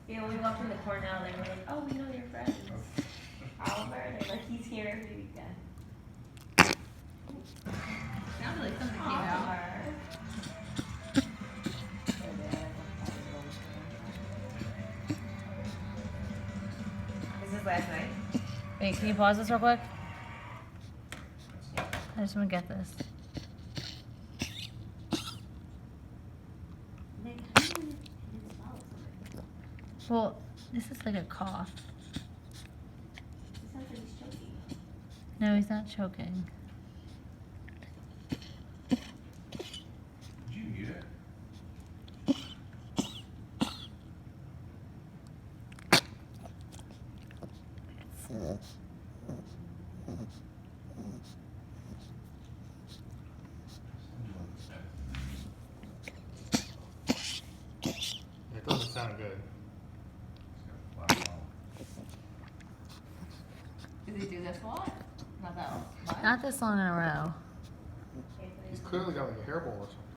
Yeah, when we walked in the Cornell, they were like, "Oh, we know your friends, Oliver." They're like, "He's here every weekend." Sounded like something came out. Oliver. This is last night. Wait, can you pause this real quick? I just want to get this. Nick, how do you didn't swallow something? Well, this is like a cough. It sounds like he's choking. No, he's not choking. Did you mute it? It doesn't sound good. Did he do this a lot? Not that much. Not this long in a row. He's clearly got like a hairball or something.